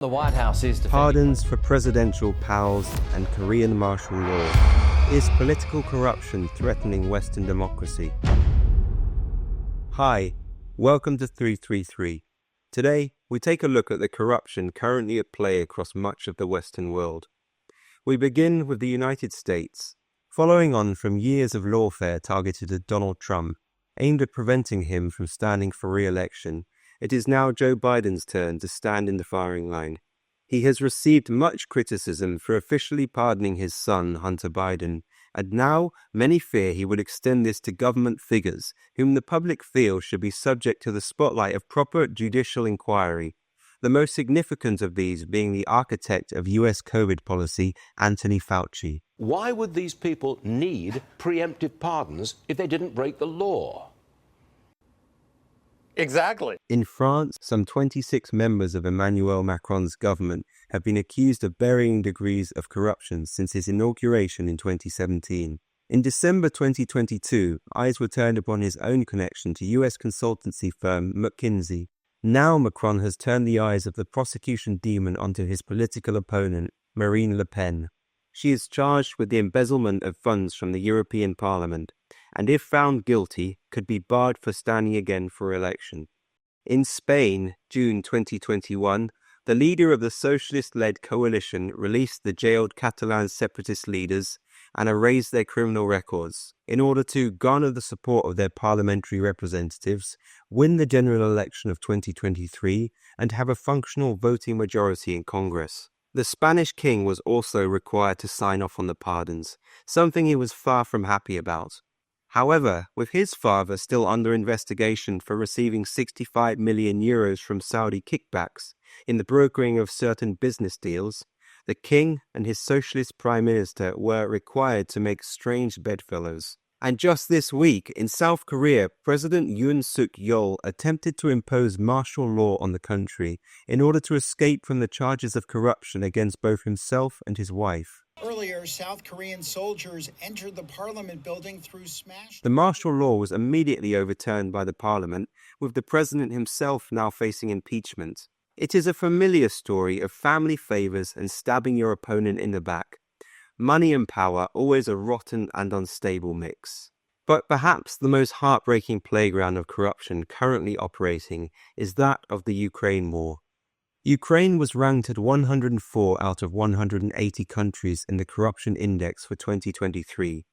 The White House is defending Pardons for presidential pals and Korean martial law. Is political corruption threatening Western democracy? Hi, welcome to 333. Today, we take a look at the corruption currently at play across much of the Western world. We begin with the United States. Following on from years of lawfare targeted at Donald Trump, aimed at preventing him from standing for re-election, it is now Joe Biden's turn to stand in the firing line. He has received much criticism for officially pardoning his son, Hunter Biden, and now many fear he would extend this to government figures whom the public feels should be subject to the spotlight of proper judicial inquiry, the most significant of these being the architect of US COVID policy, Anthony Fauci. Why would these people need preemptive pardons if they didn't break the law? Exactly. In France, some 26 members of Emmanuel Macron's government have been accused of varying degrees of corruption since his inauguration in 2017. In December 2022, eyes were turned upon his own connection to US consultancy firm McKinsey. Now Macron has turned the eyes of the prosecution demon onto his political opponent, Marine Le Pen. She is charged with the embezzlement of funds from the European Parliament, and if found guilty, could be barred for standing again for election. In Spain, June 2021, the leader of the socialist-led coalition released the jailed Catalan separatist leaders and erased their criminal records in order to garner the support of their parliamentary representatives, win the general election of 2023, and have a functional voting majority in Congress. The Spanish king was also required to sign off on the pardons, something he was far from happy about. However, with his father still under investigation for receiving 65 million euros from Saudi kickbacks in the brokering of certain business deals, the king and his socialist prime minister were required to make strange bedfellows. And just this week, in South Korea, President Yoon Suk Yeol attempted to impose martial law on the country in order to escape from the charges of corruption against both himself and his wife. Earlier, South Korean soldiers entered the parliament building through smashed... The martial law was immediately overturned by the parliament, with the president himself now facing impeachment. It is a familiar story of family favors and stabbing your opponent in the back. Money and power, always a rotten and unstable mix. But perhaps the most heartbreaking playground of corruption currently operating is that of the Ukraine war. Ukraine was ranked at 104 out of 180 countries in the Corruption Index for 2023.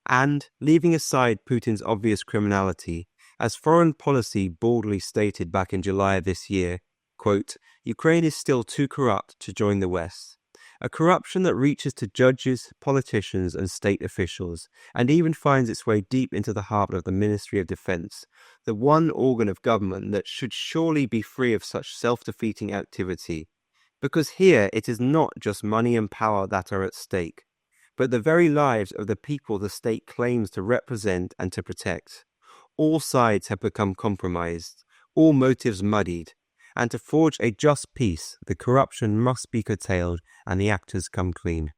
And, leaving aside Putin's obvious criminality, as foreign policy boldly stated back in July of this year, quote, Ukraine is still too corrupt to join the West. A corruption that reaches to judges, politicians and state officials, and even finds its way deep into the heart of the Ministry of Defense, the one organ of government that should surely be free of such self-defeating activity. Because here it is not just money and power that are at stake, but the very lives of the people the state claims to represent and to protect. All sides have become compromised, all motives muddied, and to forge a just peace, the corruption must be curtailed and the actors come clean.